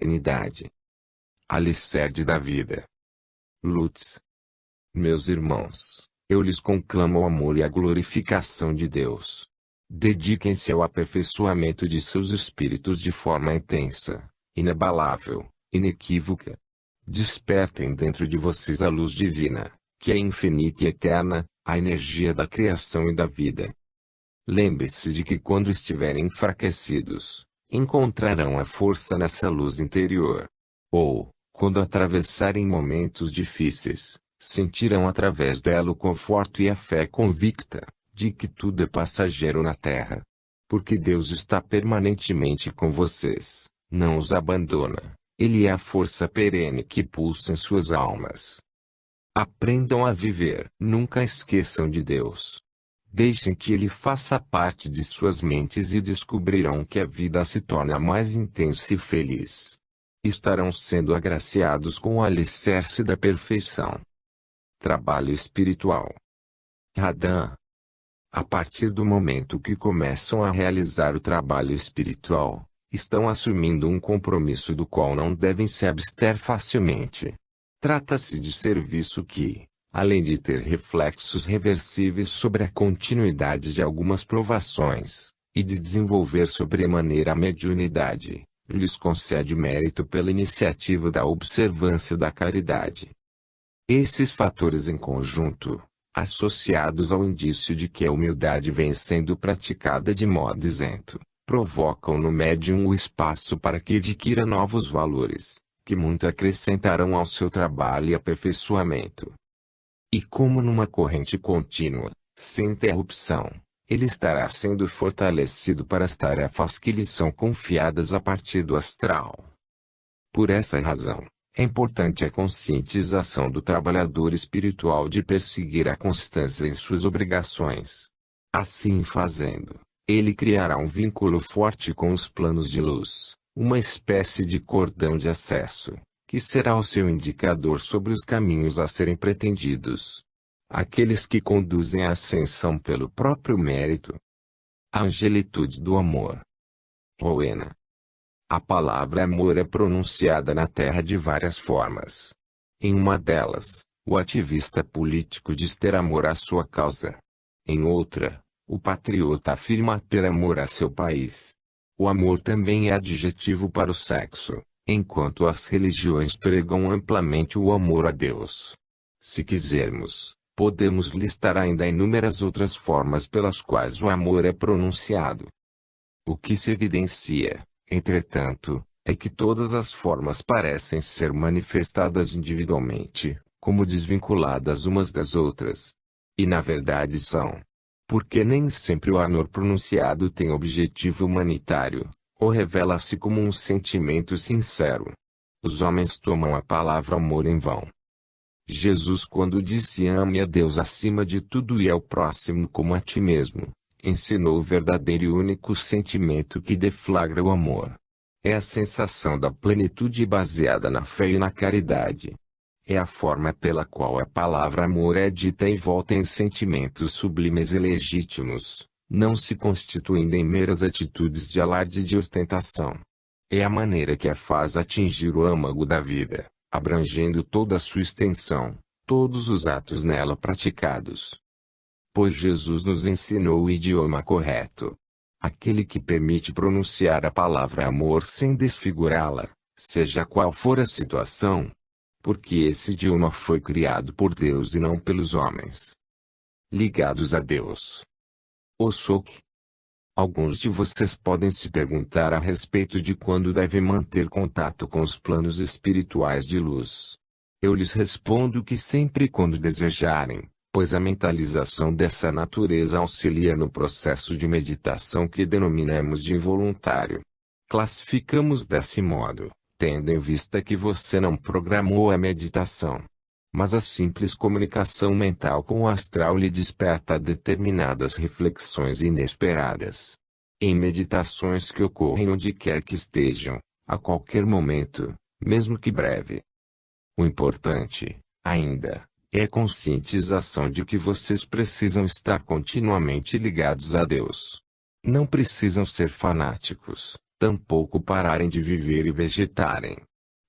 perenidade. Alicerce da vida. Lutz. Meus irmãos, eu lhes conclamo o amor e a glorificação de Deus. Dediquem-se ao aperfeiçoamento de seus espíritos de forma intensa, inabalável, inequívoca. Despertem dentro de vocês a luz divina, que é infinita e eterna, a energia da criação e da vida. Lembre-se de que quando estiverem enfraquecidos, encontrarão a força nessa luz interior. Ou, quando atravessarem momentos difíceis, sentirão através dela o conforto e a fé convicta de que tudo é passageiro na terra. Porque Deus está permanentemente com vocês, não os abandona. Ele é a força perene que pulsa em suas almas. Aprendam a viver. Nunca esqueçam de Deus. Deixem que Ele faça parte de suas mentes e descobrirão que a vida se torna mais intensa e feliz. Estarão sendo agraciados com o alicerce da perfeição. Trabalho espiritual. Radan. A partir do momento que começam a realizar o trabalho espiritual, estão assumindo um compromisso do qual não devem se abster facilmente. Trata-se de serviço que, além de ter reflexos reversíveis sobre a continuidade de algumas provações, e de desenvolver sobremaneira a mediunidade, lhes concede mérito pela iniciativa da observância da caridade. Esses fatores em conjunto, associados ao indício de que a humildade vem sendo praticada de modo isento, provocam no médium o espaço para que adquira novos valores, que muito acrescentarão ao seu trabalho e aperfeiçoamento. E como numa corrente contínua, sem interrupção, ele estará sendo fortalecido para as tarefas que lhe são confiadas a partir do astral. Por essa razão, é importante a conscientização do trabalhador espiritual de perseguir a constância em suas obrigações. Assim fazendo, ele criará um vínculo forte com os planos de luz, uma espécie de cordão de acesso, que será o seu indicador sobre os caminhos a serem pretendidos. Aqueles que conduzem à ascensão pelo próprio mérito. A angelitude do amor. Rowena. A palavra amor é pronunciada na Terra de várias formas. Em uma delas, o ativista político diz ter amor à sua causa. Em outra, o patriota afirma ter amor a seu país. O amor também é adjetivo para o sexo, enquanto as religiões pregam amplamente o amor a Deus. Se quisermos, podemos listar ainda inúmeras outras formas pelas quais o amor é pronunciado. O que se evidencia, entretanto, é que todas as formas parecem ser manifestadas individualmente, como desvinculadas umas das outras. E na verdade são. Porque nem sempre o amor pronunciado tem objetivo humanitário, ou revela-se como um sentimento sincero. Os homens tomam a palavra amor em vão. Jesus, quando disse ame a Deus acima de tudo e ao próximo como a ti mesmo, ensinou o verdadeiro e único sentimento que deflagra o amor. É a sensação da plenitude baseada na fé e na caridade. É a forma pela qual a palavra amor é dita envolta em sentimentos sublimes e legítimos, não se constituindo em meras atitudes de alarde e de ostentação. É a maneira que a faz atingir o âmago da vida, abrangendo toda a sua extensão, todos os atos nela praticados. Pois Jesus nos ensinou o idioma correto. Aquele que permite pronunciar a palavra amor sem desfigurá-la, seja qual for a situação. Porque esse idioma foi criado por Deus e não pelos homens. Ligados a Deus. Osok. Alguns de vocês podem se perguntar a respeito de quando devem manter contato com os planos espirituais de luz. Eu lhes respondo que sempre quando desejarem, pois a mentalização dessa natureza auxilia no processo de meditação que denominamos de involuntário. Classificamos desse modo, tendo em vista que você não programou a meditação. Mas a simples comunicação mental com o astral lhe desperta determinadas reflexões inesperadas. Em meditações que ocorrem onde quer que estejam, a qualquer momento, mesmo que breve. O importante, ainda, é a conscientização de que vocês precisam estar continuamente ligados a Deus. Não precisam ser fanáticos, tampouco pararem de viver e vegetarem.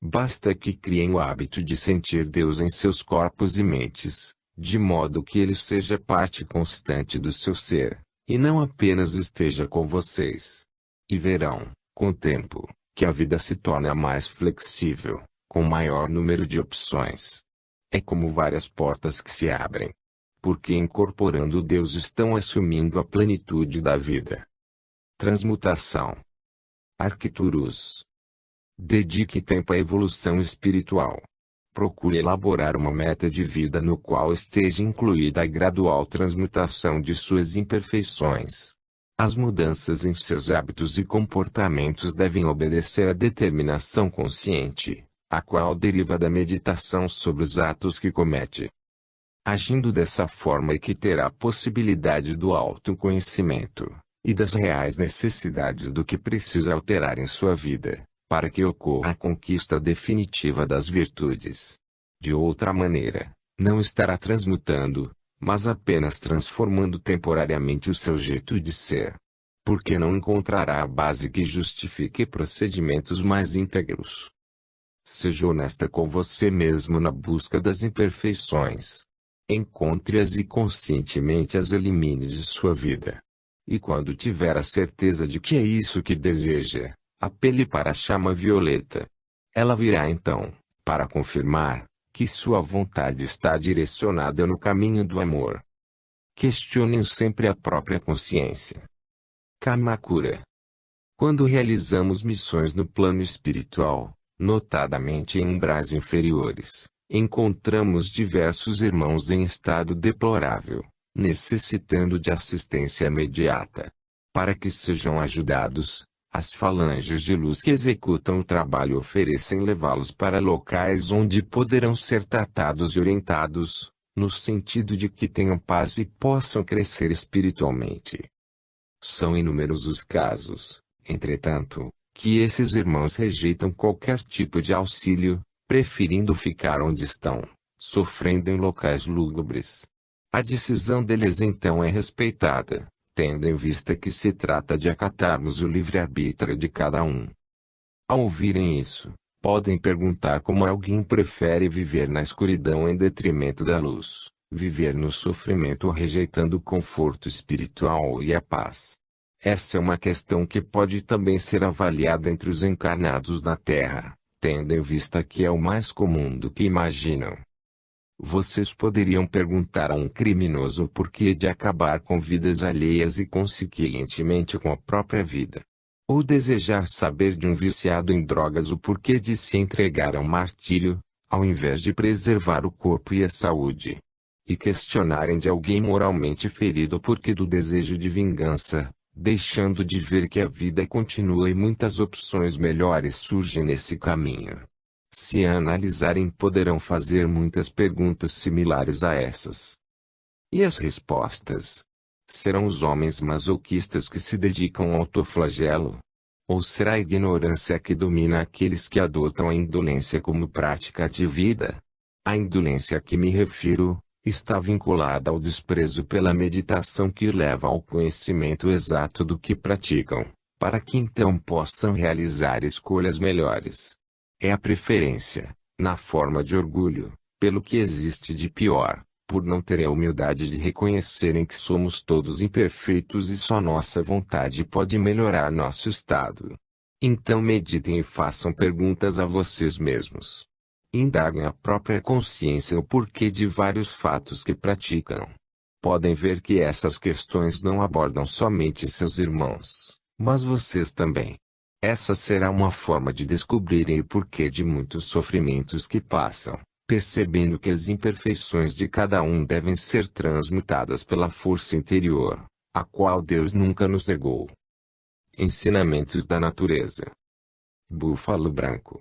Basta que criem o hábito de sentir Deus em seus corpos e mentes, de modo que Ele seja parte constante do seu ser, e não apenas esteja com vocês. E verão, com o tempo, que a vida se torna mais flexível, com maior número de opções. É como várias portas que se abrem. Porque incorporando Deus estão assumindo a plenitude da vida. Transmutação. Arcturus. Dedique tempo à evolução espiritual. Procure elaborar uma meta de vida no qual esteja incluída a gradual transmutação de suas imperfeições. As mudanças em seus hábitos e comportamentos devem obedecer à determinação consciente, a qual deriva da meditação sobre os atos que comete. Agindo dessa forma é que terá a possibilidade do autoconhecimento, e das reais necessidades do que precisa alterar em sua vida, para que ocorra a conquista definitiva das virtudes. De outra maneira, não estará transmutando, mas apenas transformando temporariamente o seu jeito de ser. Porque não encontrará a base que justifique procedimentos mais íntegros. Seja honesta com você mesmo na busca das imperfeições. Encontre-as e conscientemente as elimine de sua vida. E quando tiver a certeza de que é isso que deseja, apele para a chama violeta. Ela virá então, para confirmar, que sua vontade está direcionada no caminho do amor. Questione sempre a própria consciência. Kamakura. Quando realizamos missões no plano espiritual, notadamente em umbrais inferiores, encontramos diversos irmãos em estado deplorável, necessitando de assistência imediata. Para que sejam ajudados, as falanges de luz que executam o trabalho oferecem levá-los para locais onde poderão ser tratados e orientados, no sentido de que tenham paz e possam crescer espiritualmente. São inúmeros os casos, entretanto, que esses irmãos rejeitam qualquer tipo de auxílio, preferindo ficar onde estão, sofrendo em locais lúgubres. A decisão deles então é respeitada, tendo em vista que se trata de acatarmos o livre-arbítrio de cada um. Ao ouvirem isso, podem perguntar como alguém prefere viver na escuridão em detrimento da luz, viver no sofrimento ou rejeitando o conforto espiritual e a paz. Essa é uma questão que pode também ser avaliada entre os encarnados na Terra, tendo em vista que é o mais comum do que imaginam. Vocês poderiam perguntar a um criminoso o porquê de acabar com vidas alheias e consequentemente com a própria vida. Ou desejar saber de um viciado em drogas o porquê de se entregar ao martírio, ao invés de preservar o corpo e a saúde. E questionarem de alguém moralmente ferido o porquê do desejo de vingança, deixando de ver que a vida continua e muitas opções melhores surgem nesse caminho. Se analisarem, poderão fazer muitas perguntas similares a essas. E as respostas? Serão os homens masoquistas que se dedicam ao autoflagelo? Ou será a ignorância que domina aqueles que adotam a indolência como prática de vida? A indolência a que me refiro está vinculada ao desprezo pela meditação que leva ao conhecimento exato do que praticam, para que então possam realizar escolhas melhores. É a preferência, na forma de orgulho, pelo que existe de pior, por não terem a humildade de reconhecerem que somos todos imperfeitos e só nossa vontade pode melhorar nosso estado. Então meditem e façam perguntas a vocês mesmos. Indaguem a própria consciência o porquê de vários fatos que praticam. Podem ver que essas questões não abordam somente seus irmãos, mas vocês também. Essa será uma forma de descobrirem o porquê de muitos sofrimentos que passam, percebendo que as imperfeições de cada um devem ser transmutadas pela força interior, a qual Deus nunca nos negou. Ensinamentos da natureza. Búfalo branco.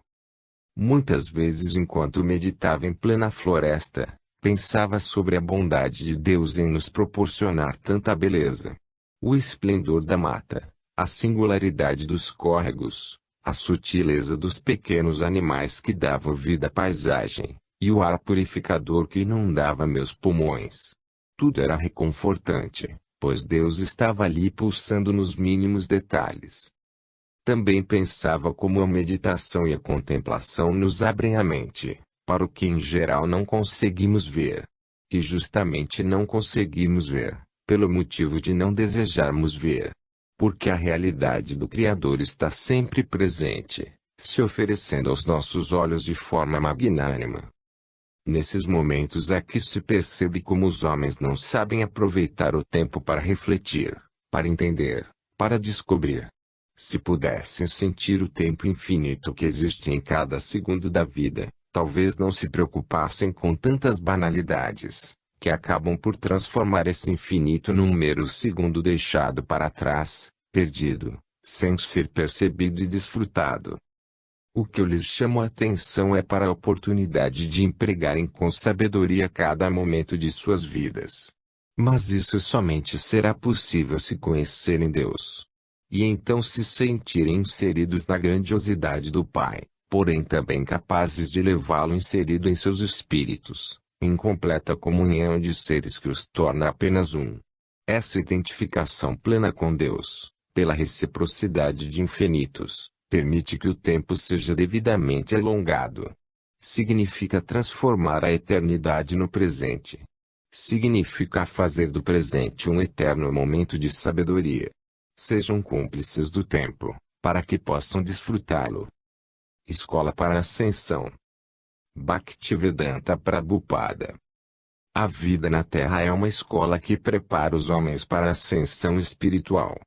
Muitas vezes enquanto meditava em plena floresta, pensava sobre a bondade de Deus em nos proporcionar tanta beleza. O esplendor da mata, a singularidade dos córregos, a sutileza dos pequenos animais que davam vida à paisagem, e o ar purificador que inundava meus pulmões. Tudo era reconfortante, pois Deus estava ali pulsando nos mínimos detalhes. também pensava como a meditação e a contemplação nos abrem a mente, para o que em geral não conseguimos ver. E justamente não conseguimos ver, pelo motivo de não desejarmos ver. Porque a realidade do Criador está sempre presente, se oferecendo aos nossos olhos de forma magnânima. Nesses momentos é que se percebe como os homens não sabem aproveitar o tempo para refletir, para entender, para descobrir. Se pudessem sentir o tempo infinito que existe em cada segundo da vida, talvez não se preocupassem com tantas banalidades, que acabam por transformar esse infinito num mero segundo deixado para trás, perdido, sem ser percebido e desfrutado. O que eu lhes chamo a atenção é para a oportunidade de empregarem com sabedoria cada momento de suas vidas. Mas isso somente será possível se conhecerem Deus. E então se sentirem inseridos na grandiosidade do Pai, porém também capazes de levá-lo inserido em seus espíritos, em completa comunhão de seres que os torna apenas um. Essa identificação plena com Deus, pela reciprocidade de infinitos, permite que o tempo seja devidamente alongado. Significa transformar a eternidade no presente. Significa fazer do presente um eterno momento de sabedoria. Sejam cúmplices do tempo, para que possam desfrutá-lo. Escola para a Ascensão. Bhaktivedanta Prabhupada. A vida na Terra é uma escola que prepara os homens para a ascensão espiritual.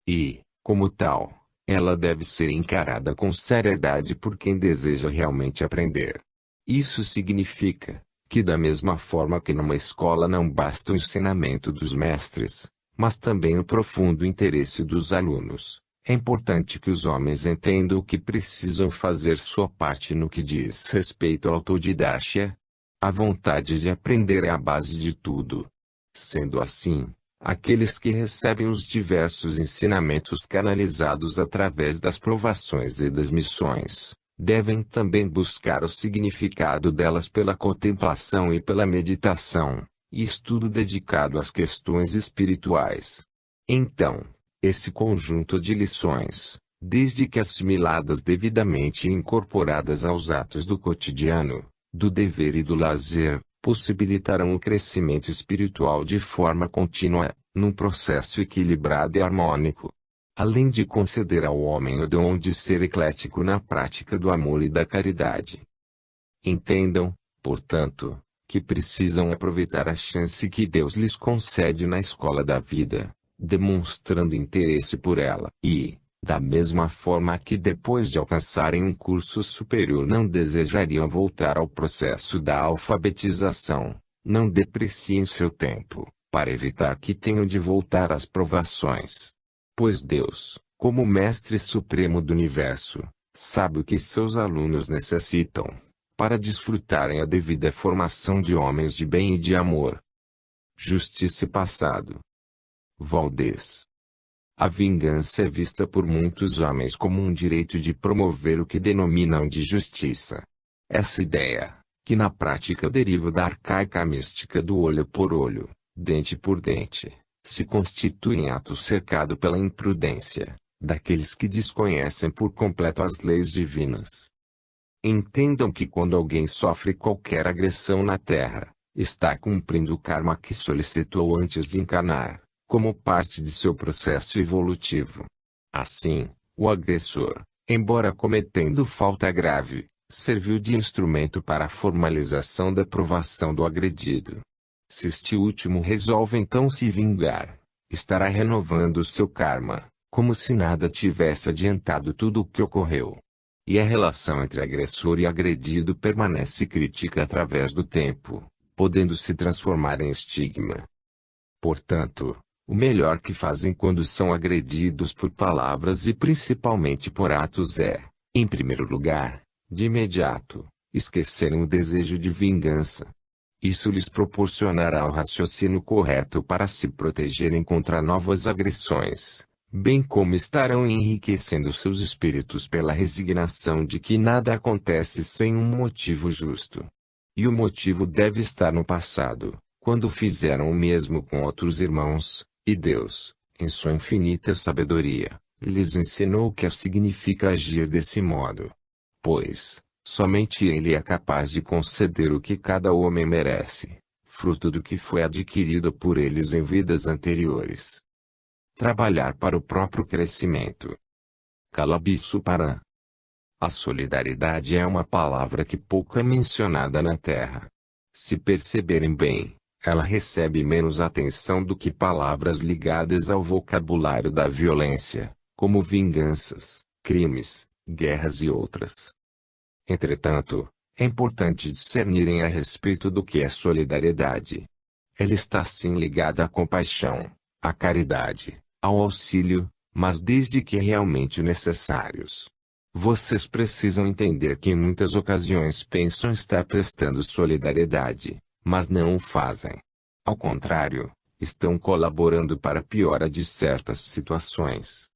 E, como tal, ela deve ser encarada com seriedade por quem deseja realmente aprender. Isso significa que da mesma forma que numa escola não basta o ensinamento dos mestres, mas também o profundo interesse dos alunos, é importante que os homens entendam que precisam fazer sua parte no que diz respeito ao autodidactia. A vontade de aprender é a base de tudo. Sendo assim, aqueles que recebem os diversos ensinamentos canalizados através das provações e das missões, devem também buscar o significado delas pela contemplação e pela meditação, e estudo dedicado às questões espirituais. Então, esse conjunto de lições, desde que assimiladas devidamente e incorporadas aos atos do cotidiano, do dever e do lazer, possibilitarão o crescimento espiritual de forma contínua, num processo equilibrado e harmônico. Além de conceder ao homem o dom de ser eclético na prática do amor e da caridade. Entendam, portanto, que precisam aproveitar a chance que Deus lhes concede na escola da vida, demonstrando interesse por ela e, da mesma forma que depois de alcançarem um curso superior não desejariam voltar ao processo da alfabetização, não depreciem seu tempo, para evitar que tenham de voltar às provações. Pois Deus, como Mestre Supremo do Universo, sabe o que seus alunos necessitam, para desfrutarem a devida formação de homens de bem e de amor. Justiça e passado. Valdez. A vingança é vista por muitos homens como um direito de promover o que denominam de justiça. Essa ideia, que na prática deriva da arcaica mística do olho por olho, dente por dente, se constitui em ato cercado pela imprudência daqueles que desconhecem por completo as leis divinas. Entendam que quando alguém sofre qualquer agressão na Terra, está cumprindo o karma que solicitou antes de encarnar, como parte de seu processo evolutivo. Assim, o agressor, embora cometendo falta grave, serviu de instrumento para a formalização da provação do agredido. Se este último resolve então se vingar, estará renovando seu karma, como se nada tivesse adiantado tudo o que ocorreu. E a relação entre agressor e agredido permanece crítica através do tempo, podendo se transformar em estigma. Portanto, o melhor que fazem quando são agredidos por palavras e principalmente por atos é, em primeiro lugar, de imediato, esquecerem o desejo de vingança. Isso lhes proporcionará o raciocínio correto para se protegerem contra novas agressões, bem como estarão enriquecendo seus espíritos pela resignação de que nada acontece sem um motivo justo. E o motivo deve estar no passado, quando fizeram o mesmo com outros irmãos, e Deus, em sua infinita sabedoria, lhes ensinou o que significa agir desse modo. Pois, somente ele é capaz de conceder o que cada homem merece, fruto do que foi adquirido por eles em vidas anteriores. Trabalhar para o próprio crescimento. Calabissuparã. A solidariedade é uma palavra que pouco é mencionada na Terra. Se perceberem bem, ela recebe menos atenção do que palavras ligadas ao vocabulário da violência, como vinganças, crimes, guerras e outras. Entretanto, é importante discernirem a respeito do que é solidariedade. Ela está sim ligada à compaixão, à caridade, ao auxílio, mas desde que realmente necessários. Vocês precisam entender que em muitas ocasiões pensam estar prestando solidariedade, mas não o fazem. Ao contrário, estão colaborando para a piora de certas situações.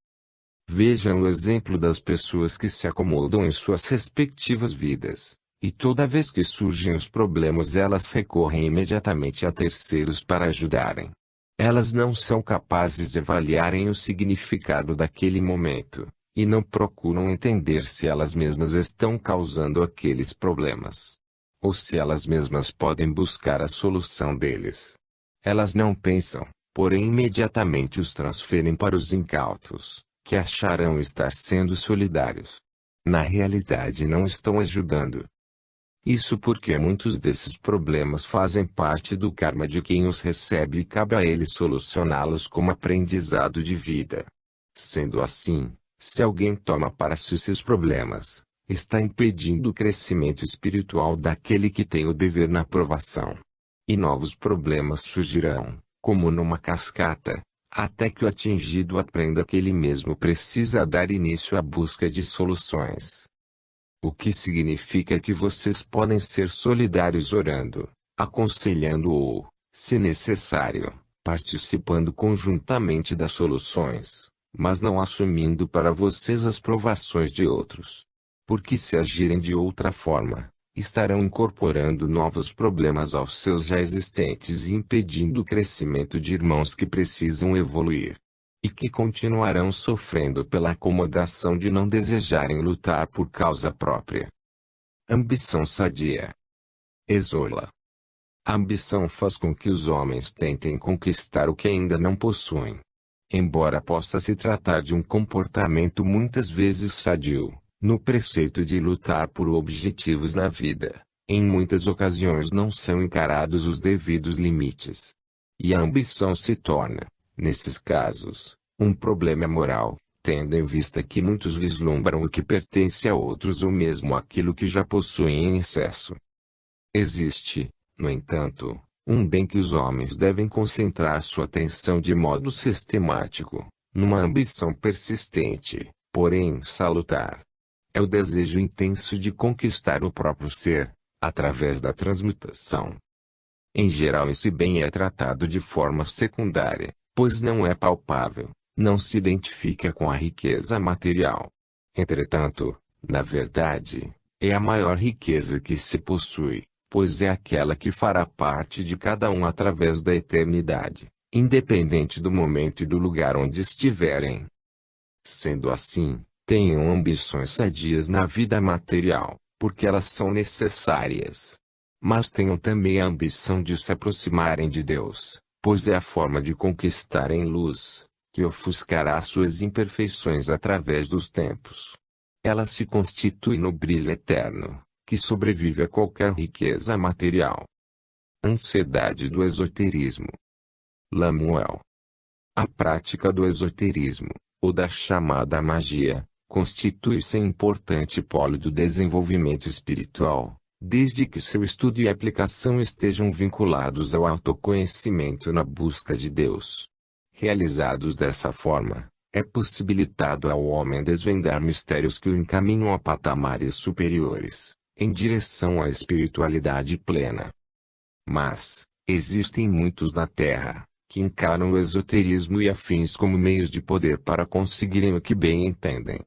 Vejam o exemplo das pessoas que se acomodam em suas respectivas vidas, e toda vez que surgem os problemas elas recorrem imediatamente a terceiros para ajudarem. Elas não são capazes de avaliarem o significado daquele momento, e não procuram entender se elas mesmas estão causando aqueles problemas, ou se elas mesmas podem buscar a solução deles. Elas não pensam, porém imediatamente os transferem para os incautos, que acharão estar sendo solidários. Na realidade não estão ajudando. Isso porque muitos desses problemas fazem parte do karma de quem os recebe e cabe a ele solucioná-los como aprendizado de vida. Sendo assim, se alguém toma para si esses problemas, está impedindo o crescimento espiritual daquele que tem o dever na provação. E novos problemas surgirão, como numa cascata, até que o atingido aprenda que ele mesmo precisa dar início à busca de soluções. O que significa que vocês podem ser solidários orando, aconselhando ou, se necessário, participando conjuntamente das soluções, mas não assumindo para vocês as provações de outros. Porque se agirem de outra forma, estarão incorporando novos problemas aos seus já existentes e impedindo o crescimento de irmãos que precisam evoluir. E que continuarão sofrendo pela acomodação de não desejarem lutar por causa própria. Ambição sadia. Esola. A ambição faz com que os homens tentem conquistar o que ainda não possuem. Embora possa se tratar de um comportamento muitas vezes sadio, no preceito de lutar por objetivos na vida, em muitas ocasiões não são encarados os devidos limites. E a ambição se torna, nesses casos, um problema moral, tendo em vista que muitos vislumbram o que pertence a outros ou mesmo aquilo que já possuem em excesso. Existe, no entanto, um bem que os homens devem concentrar sua atenção de modo sistemático, numa ambição persistente, porém salutar. É o desejo intenso de conquistar o próprio ser, através da transmutação. Em geral esse bem é tratado de forma secundária, pois não é palpável, não se identifica com a riqueza material. Entretanto, na verdade, é a maior riqueza que se possui, pois é aquela que fará parte de cada um através da eternidade, independente do momento e do lugar onde estiverem. Sendo assim, tenham ambições sadias na vida material, porque elas são necessárias. Mas tenham também a ambição de se aproximarem de Deus, pois é a forma de conquistarem luz, que ofuscará suas imperfeições através dos tempos. Ela se constitui no brilho eterno, que sobrevive a qualquer riqueza material. Ansiedade do esoterismo. Lamuel. A prática do esoterismo, ou da chamada magia, constitui-se importante polo do desenvolvimento espiritual, desde que seu estudo e aplicação estejam vinculados ao autoconhecimento na busca de Deus. Realizados dessa forma, é possibilitado ao homem desvendar mistérios que o encaminham a patamares superiores, em direção à espiritualidade plena. Mas, existem muitos na Terra, que encaram o esoterismo e afins como meios de poder para conseguirem o que bem entendem.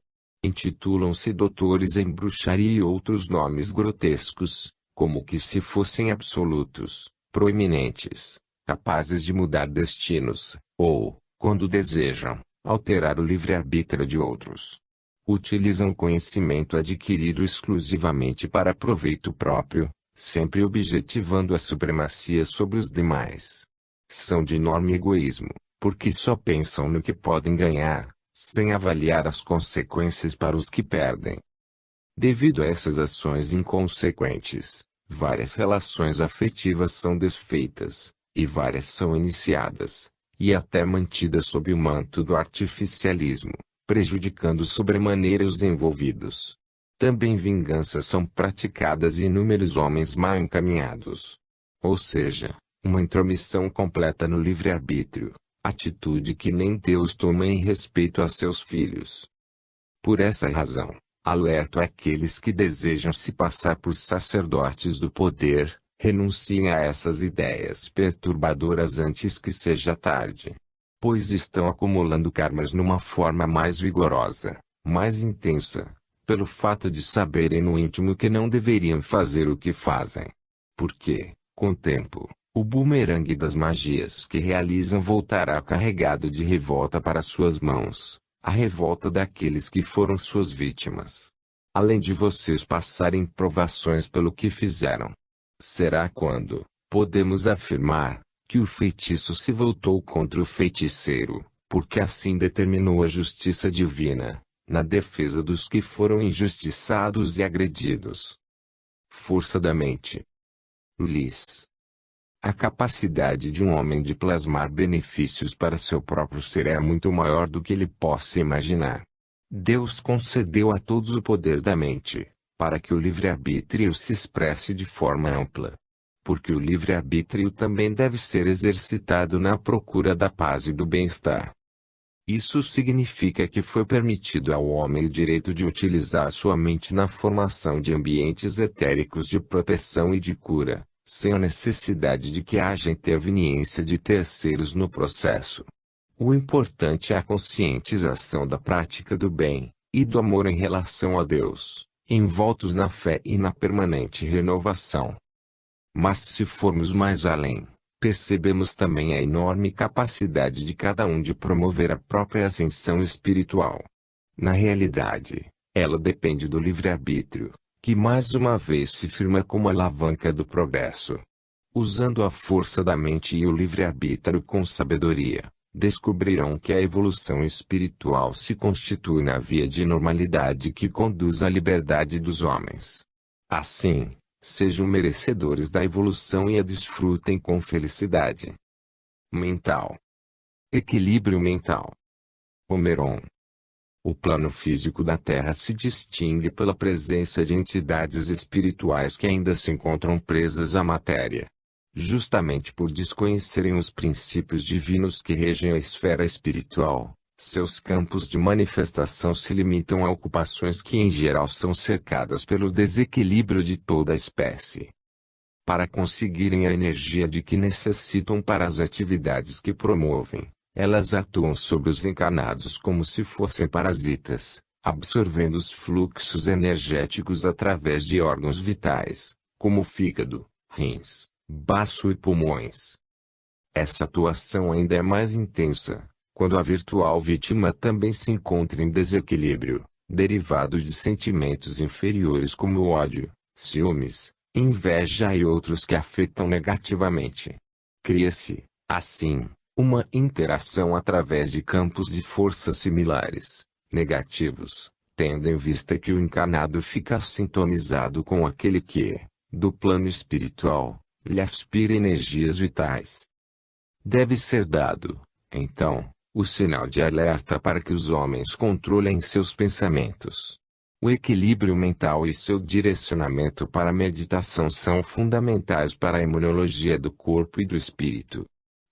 Intitulam-se doutores em bruxaria e outros nomes grotescos, como que se fossem absolutos, proeminentes, capazes de mudar destinos, ou, quando desejam, alterar o livre-arbítrio de outros. Utilizam o conhecimento adquirido exclusivamente para proveito próprio, sempre objetivando a supremacia sobre os demais. São de enorme egoísmo, porque só pensam no que podem ganhar, sem avaliar as consequências para os que perdem. Devido a essas ações inconsequentes, várias relações afetivas são desfeitas, e várias são iniciadas, e até mantidas sob o manto do artificialismo, prejudicando sobremaneira os envolvidos. Também vinganças são praticadas e inúmeros homens mal encaminhados. Ou seja, uma intromissão completa no livre-arbítrio, atitude que nem Deus toma em respeito a seus filhos. Por essa razão, alerto aqueles que desejam se passar por sacerdotes do poder, renunciem a essas ideias perturbadoras antes que seja tarde. Pois estão acumulando karmas numa forma mais vigorosa, mais intensa, pelo fato de saberem no íntimo que não deveriam fazer o que fazem. Porque, com o tempo, o bumerangue das magias que realizam voltará carregado de revolta para suas mãos, a revolta daqueles que foram suas vítimas. Além de vocês passarem provações pelo que fizeram. Será quando podemos afirmar que o feitiço se voltou contra o feiticeiro, porque assim determinou a justiça divina, na defesa dos que foram injustiçados e agredidos. Força da mente. Liz. A capacidade de um homem de plasmar benefícios para seu próprio ser é muito maior do que ele possa imaginar. Deus concedeu a todos o poder da mente, para que o livre-arbítrio se expresse de forma ampla. Porque o livre-arbítrio também deve ser exercitado na procura da paz e do bem-estar. Isso significa que foi permitido ao homem o direito de utilizar sua mente na formação de ambientes etéricos de proteção e de cura, sem a necessidade de que haja interveniência de terceiros no processo. O importante é a conscientização da prática do bem, e do amor em relação a Deus, envoltos na fé e na permanente renovação. Mas se formos mais além, percebemos também a enorme capacidade de cada um de promover a própria ascensão espiritual. Na realidade, ela depende do livre-arbítrio, que mais uma vez se firma como alavanca do progresso. Usando a força da mente e o livre-arbítrio com sabedoria, descobrirão que a evolução espiritual se constitui na via de normalidade que conduz à liberdade dos homens. Assim, sejam merecedores da evolução e a desfrutem com felicidade. Mental. Equilíbrio mental. Omeron. O plano físico da Terra se distingue pela presença de entidades espirituais que ainda se encontram presas à matéria. Justamente por desconhecerem os princípios divinos que regem a esfera espiritual, seus campos de manifestação se limitam a ocupações que em geral são cercadas pelo desequilíbrio de toda a espécie. Para conseguirem a energia de que necessitam para as atividades que promovem, elas atuam sobre os encarnados como se fossem parasitas, absorvendo os fluxos energéticos através de órgãos vitais, como fígado, rins, baço e pulmões. Essa atuação ainda é mais intensa quando a virtual vítima também se encontra em desequilíbrio, derivado de sentimentos inferiores como ódio, ciúmes, inveja e outros que afetam negativamente. Cria-se, assim, uma interação através de campos de força similares, negativos, tendo em vista que o encarnado fica sintonizado com aquele que, do plano espiritual, lhe aspira energias vitais. Deve ser dado, então, o sinal de alerta para que os homens controlem seus pensamentos. O equilíbrio mental e seu direcionamento para a meditação são fundamentais para a imunologia do corpo e do espírito.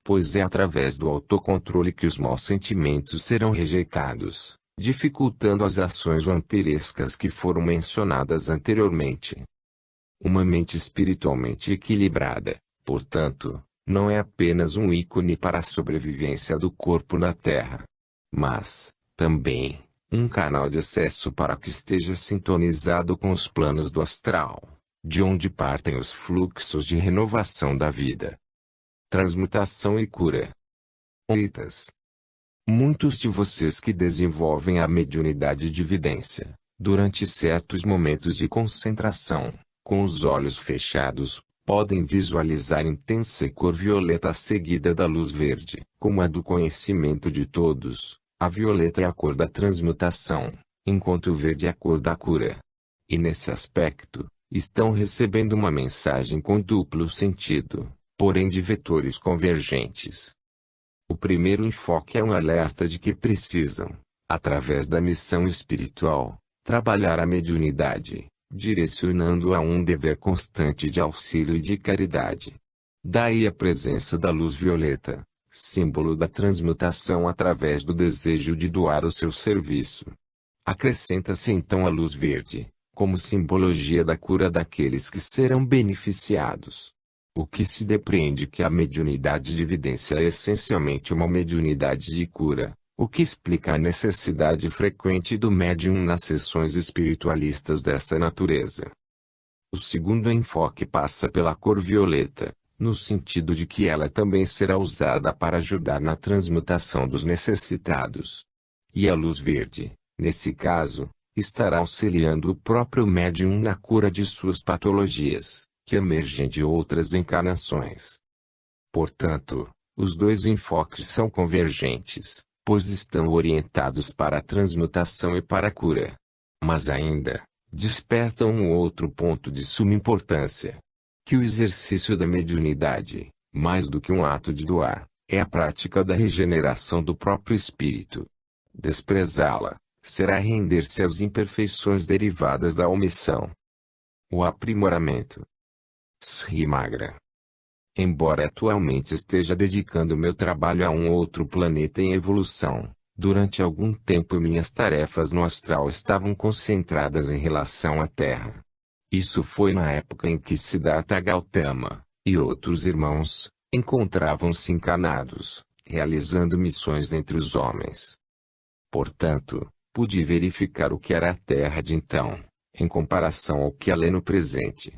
Pois é através do autocontrole que os maus sentimentos serão rejeitados, dificultando as ações vampirescas que foram mencionadas anteriormente. Uma mente espiritualmente equilibrada, portanto, não é apenas um ícone para a sobrevivência do corpo na Terra, mas, também, um canal de acesso para que esteja sintonizado com os planos do astral, de onde partem os fluxos de renovação da vida, transmutação e cura. Oitas. Muitos de vocês que desenvolvem a mediunidade de vidência, durante certos momentos de concentração, com os olhos fechados, podem visualizar intensa cor violeta seguida da luz verde, como a do conhecimento de todos. A violeta é a cor da transmutação, enquanto o verde é a cor da cura. E nesse aspecto, estão recebendo uma mensagem com duplo sentido, porém de vetores convergentes. O primeiro enfoque é um alerta de que precisam, através da missão espiritual, trabalhar a mediunidade, direcionando-a a um dever constante de auxílio e de caridade. Daí a presença da luz violeta, símbolo da transmutação através do desejo de doar o seu serviço. Acrescenta-se então a luz verde, como simbologia da cura daqueles que serão beneficiados. O que se depreende que a mediunidade de vidência é essencialmente uma mediunidade de cura, o que explica a necessidade frequente do médium nas sessões espiritualistas dessa natureza. O segundo enfoque passa pela cor violeta, no sentido de que ela também será usada para ajudar na transmutação dos necessitados. E a luz verde, nesse caso, estará auxiliando o próprio médium na cura de suas patologias, que emergem de outras encarnações. Portanto, os dois enfoques são convergentes, pois estão orientados para a transmutação e para a cura. Mas ainda, despertam um outro ponto de suma importância. Que o exercício da mediunidade, mais do que um ato de doar, é a prática da regeneração do próprio espírito. Desprezá-la, será render-se às imperfeições derivadas da omissão. O aprimoramento. Sri Magra. Embora atualmente esteja dedicando meu trabalho a um outro planeta em evolução, durante algum tempo minhas tarefas no astral estavam concentradas em relação à Terra. Isso foi na época em que Siddhartha Gautama, e outros irmãos, encontravam-se encarnados, realizando missões entre os homens. Portanto, pude verificar o que era a Terra de então, em comparação ao que ela é no presente.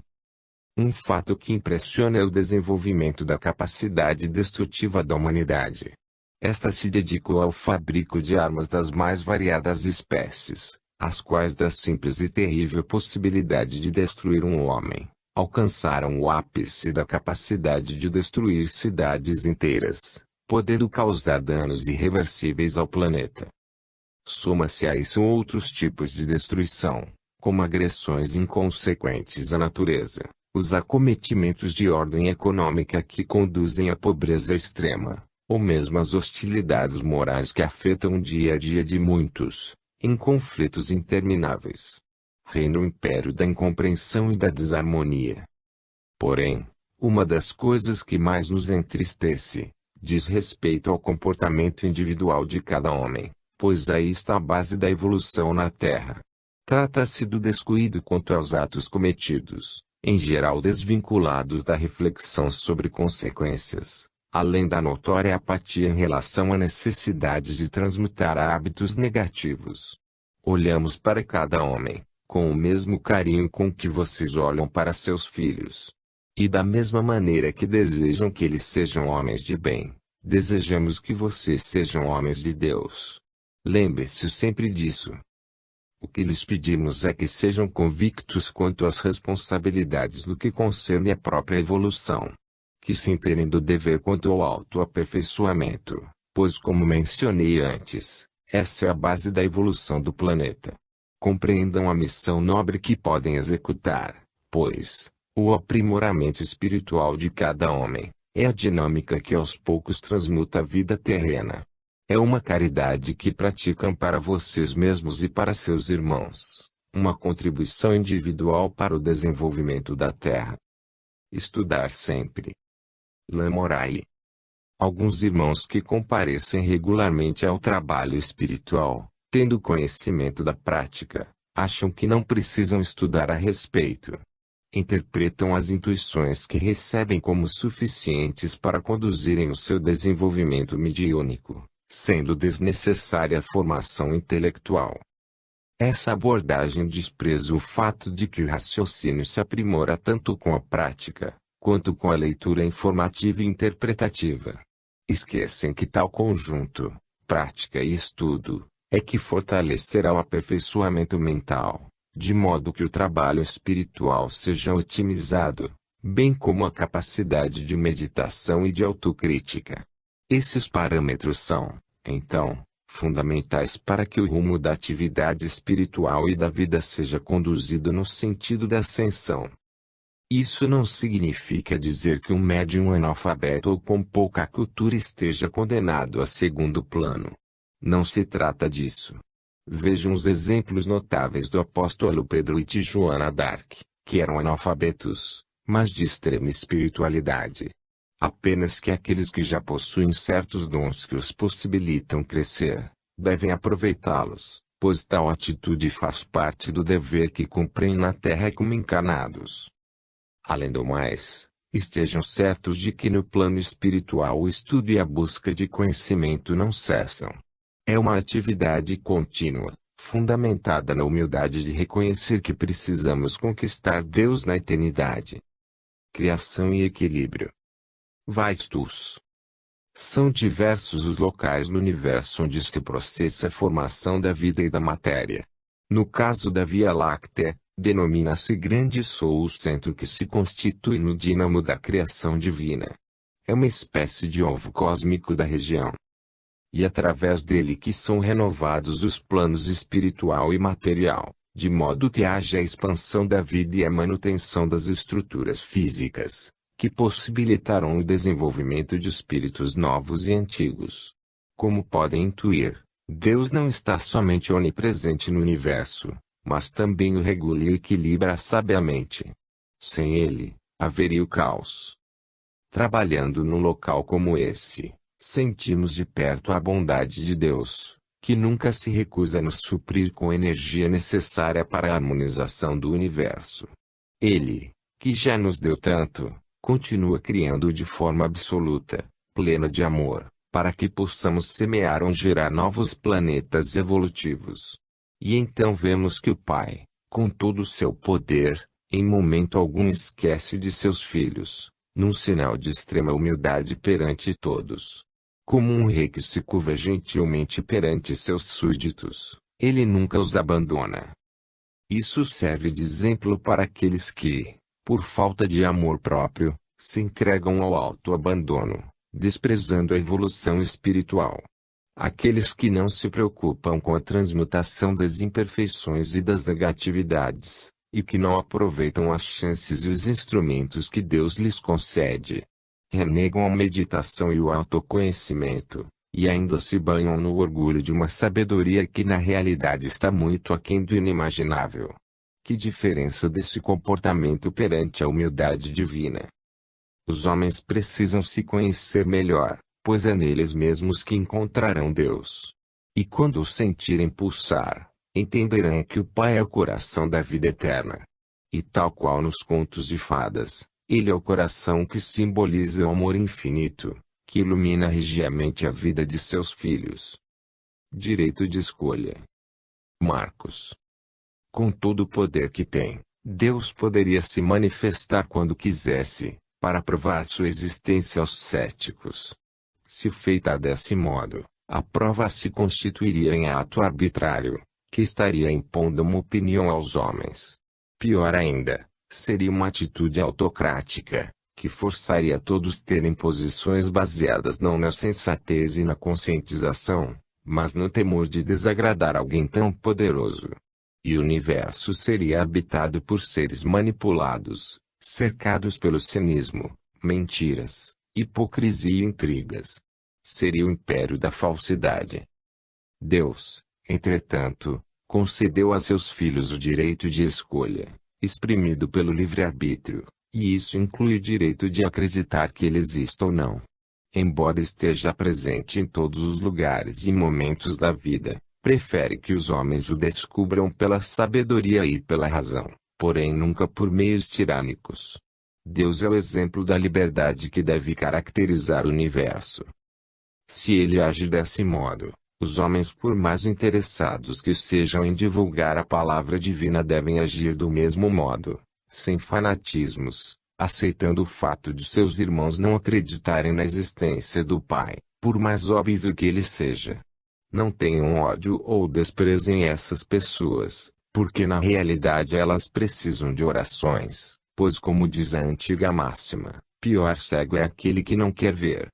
Um fato que impressiona é o desenvolvimento da capacidade destrutiva da humanidade. Esta se dedicou ao fabrico de armas das mais variadas espécies, as quais da simples e terrível possibilidade de destruir um homem, alcançaram o ápice da capacidade de destruir cidades inteiras, podendo causar danos irreversíveis ao planeta. Soma-se a isso outros tipos de destruição, como agressões inconsequentes à natureza, os acometimentos de ordem econômica que conduzem à pobreza extrema, ou mesmo as hostilidades morais que afetam o dia a dia de muitos, em conflitos intermináveis. Reina o império da incompreensão e da desarmonia. Porém, uma das coisas que mais nos entristece, diz respeito ao comportamento individual de cada homem, pois aí está a base da evolução na Terra. Trata-se do descuido quanto aos atos cometidos, em geral desvinculados da reflexão sobre consequências, além da notória apatia em relação à necessidade de transmutar hábitos negativos. Olhamos para cada homem, com o mesmo carinho com que vocês olham para seus filhos. E da mesma maneira que desejam que eles sejam homens de bem, desejamos que vocês sejam homens de Deus. Lembre-se sempre disso. O que lhes pedimos é que sejam convictos quanto às responsabilidades no que concerne à própria evolução. Que se inteirem do dever quanto ao autoaperfeiçoamento, pois como mencionei antes, essa é a base da evolução do planeta. Compreendam a missão nobre que podem executar, pois, o aprimoramento espiritual de cada homem, é a dinâmica que aos poucos transmuta a vida terrena. É uma caridade que praticam para vocês mesmos e para seus irmãos, uma contribuição individual para o desenvolvimento da Terra. Estudar sempre. Lamorai. Alguns irmãos que comparecem regularmente ao trabalho espiritual, tendo conhecimento da prática, acham que não precisam estudar a respeito. Interpretam as intuições que recebem como suficientes para conduzirem o seu desenvolvimento mediúnico, sendo desnecessária a formação intelectual. Essa abordagem despreza o fato de que o raciocínio se aprimora tanto com a prática, quanto com a leitura informativa e interpretativa. Esquecem que tal conjunto, prática e estudo, é que fortalecerá o aperfeiçoamento mental, de modo que o trabalho espiritual seja otimizado, bem como a capacidade de meditação e de autocrítica. Esses parâmetros são, então, fundamentais para que o rumo da atividade espiritual e da vida seja conduzido no sentido da ascensão. Isso não significa dizer que um médium analfabeto ou com pouca cultura esteja condenado a segundo plano. Não se trata disso. Vejam os exemplos notáveis do apóstolo Pedro e de Joana d'Arc, que eram analfabetos, mas de extrema espiritualidade. Apenas que aqueles que já possuem certos dons que os possibilitam crescer, devem aproveitá-los, pois tal atitude faz parte do dever que cumprem na terra como encarnados. Além do mais, estejam certos de que no plano espiritual o estudo e a busca de conhecimento não cessam. É uma atividade contínua, fundamentada na humildade de reconhecer que precisamos conquistar Deus na eternidade. Criação e equilíbrio. Vastos. São diversos os locais no universo onde se processa a formação da vida e da matéria. No caso da Via Láctea, denomina-se Grande Sol o centro que se constitui no dínamo da criação divina. É uma espécie de ovo cósmico da região. E através dele que são renovados os planos espiritual e material, de modo que haja a expansão da vida e a manutenção das estruturas físicas, que possibilitarão o desenvolvimento de espíritos novos e antigos. Como podem intuir, Deus não está somente onipresente no universo, mas também o regula e o equilibra sabiamente. Sem ele, haveria o caos. Trabalhando num local como esse, sentimos de perto a bondade de Deus, que nunca se recusa a nos suprir com a energia necessária para a harmonização do universo. Ele, que já nos deu tanto, continua criando de forma absoluta, plena de amor, para que possamos semear ou gerar novos planetas evolutivos. E então vemos que o Pai, com todo o seu poder, em momento algum esquece de seus filhos, num sinal de extrema humildade perante todos. Como um rei que se curva gentilmente perante seus súditos, ele nunca os abandona. Isso serve de exemplo para aqueles que, por falta de amor próprio, se entregam ao autoabandono, desprezando a evolução espiritual. Aqueles que não se preocupam com a transmutação das imperfeições e das negatividades, e que não aproveitam as chances e os instrumentos que Deus lhes concede. Renegam a meditação e o autoconhecimento, e ainda se banham no orgulho de uma sabedoria que na realidade está muito aquém do inimaginável. Que diferença desse comportamento perante a humildade divina! Os homens precisam se conhecer melhor, pois é neles mesmos que encontrarão Deus. E quando o sentirem pulsar, entenderão que o Pai é o coração da vida eterna. E tal qual nos contos de fadas, ele é o coração que simboliza o amor infinito, que ilumina regiamente a vida de seus filhos. Direito de escolha. Marcos. Com todo o poder que tem, Deus poderia se manifestar quando quisesse, para provar sua existência aos céticos. Se feita desse modo, a prova se constituiria em ato arbitrário, que estaria impondo uma opinião aos homens. Pior ainda, seria uma atitude autocrática, que forçaria todos a terem posições baseadas não na sensatez e na conscientização, mas no temor de desagradar alguém tão poderoso. E o universo seria habitado por seres manipulados, cercados pelo cinismo, mentiras, hipocrisia e intrigas. Seria o império da falsidade. Deus, entretanto, concedeu a seus filhos o direito de escolha, exprimido pelo livre-arbítrio, e isso inclui o direito de acreditar que ele exista ou não. Embora esteja presente em todos os lugares e momentos da vida, prefere que os homens o descubram pela sabedoria e pela razão, porém nunca por meios tirânicos. Deus é o exemplo da liberdade que deve caracterizar o universo. Se ele age desse modo, os homens, por mais interessados que sejam em divulgar a palavra divina, devem agir do mesmo modo, sem fanatismos, aceitando o fato de seus irmãos não acreditarem na existência do Pai, por mais óbvio que ele seja. Não tenham ódio ou desprezem essas pessoas, porque na realidade elas precisam de orações, pois como diz a antiga máxima, pior cego é aquele que não quer ver.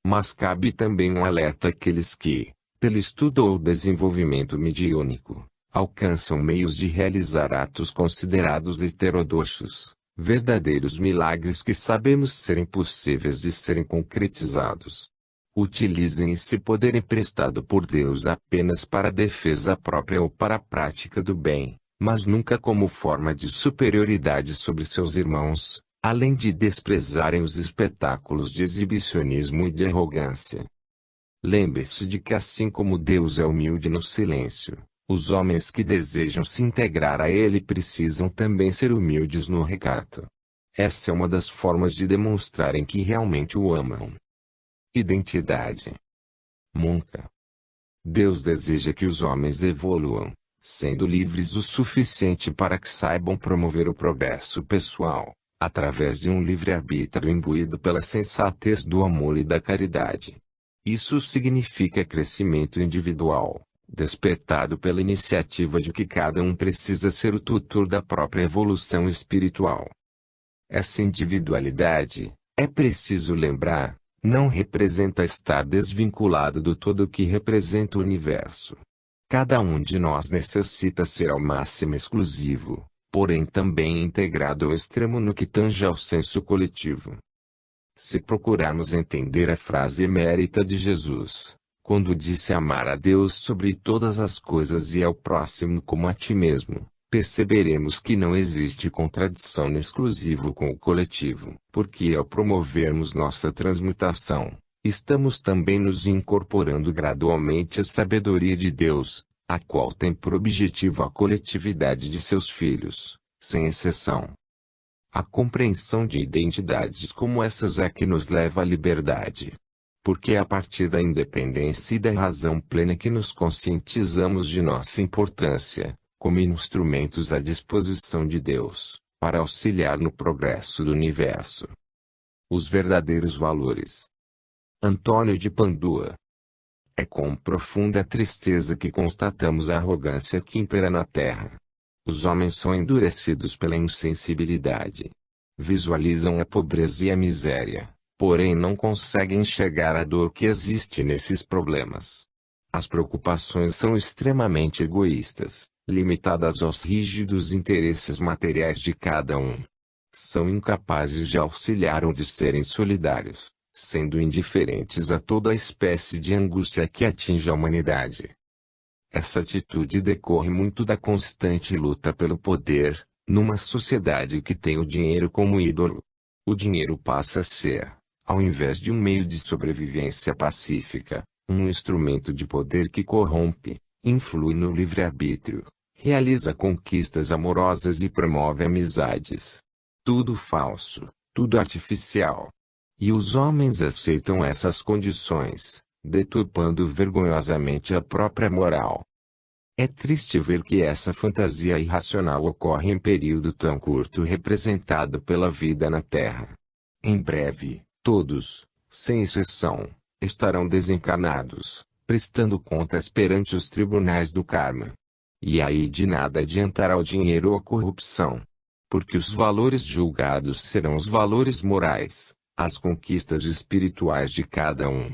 Mas cabe também um alerta àqueles que, pelo estudo ou desenvolvimento mediúnico, alcançam meios de realizar atos considerados heterodoxos, verdadeiros milagres que sabemos ser impossíveis de serem concretizados. Utilizem esse poder emprestado por Deus apenas para a defesa própria ou para a prática do bem, mas nunca como forma de superioridade sobre seus irmãos, além de desprezarem os espetáculos de exibicionismo e de arrogância. Lembre-se de que assim como Deus é humilde no silêncio, os homens que desejam se integrar a Ele precisam também ser humildes no recato. Essa é uma das formas de demonstrarem que realmente o amam. Identidade. Nunca. Deus deseja que os homens evoluam, sendo livres o suficiente para que saibam promover o progresso pessoal, através de um livre-arbítrio imbuído pela sensatez do amor e da caridade. Isso significa crescimento individual, despertado pela iniciativa de que cada um precisa ser o tutor da própria evolução espiritual. Essa individualidade, é preciso lembrar, não representa estar desvinculado do todo que representa o universo. Cada um de nós necessita ser ao máximo exclusivo, porém também integrado ao extremo no que tange ao senso coletivo. Se procurarmos entender a frase emérita de Jesus, quando disse amar a Deus sobre todas as coisas e ao próximo como a ti mesmo, perceberemos que não existe contradição no exclusivo com o coletivo, porque ao promovermos nossa transmutação, estamos também nos incorporando gradualmente à sabedoria de Deus, a qual tem por objetivo a coletividade de seus filhos, sem exceção. A compreensão de identidades como essas é que nos leva à liberdade. Porque é a partir da independência e da razão plena que nos conscientizamos de nossa importância, como instrumentos à disposição de Deus, para auxiliar no progresso do universo. Os verdadeiros valores. Antônio de Pandua. É com profunda tristeza que constatamos a arrogância que impera na Terra. Os homens são endurecidos pela insensibilidade. Visualizam a pobreza e a miséria, porém não conseguem enxergar a dor que existe nesses problemas. As preocupações são extremamente egoístas, limitadas aos rígidos interesses materiais de cada um. São incapazes de auxiliar ou de serem solidários, sendo indiferentes a toda a espécie de angústia que atinge a humanidade. Essa atitude decorre muito da constante luta pelo poder, numa sociedade que tem o dinheiro como ídolo. O dinheiro passa a ser, ao invés de um meio de sobrevivência pacífica, um instrumento de poder que corrompe, influi no livre-arbítrio, realiza conquistas amorosas e promove amizades. Tudo falso, tudo artificial. E os homens aceitam essas condições, deturpando vergonhosamente a própria moral. É triste ver que essa fantasia irracional ocorre em período tão curto representado pela vida na Terra. Em breve, todos, sem exceção, estarão desencarnados, prestando contas perante os tribunais do karma. E aí de nada adiantará o dinheiro ou a corrupção. Porque os valores julgados serão os valores morais, as conquistas espirituais de cada um.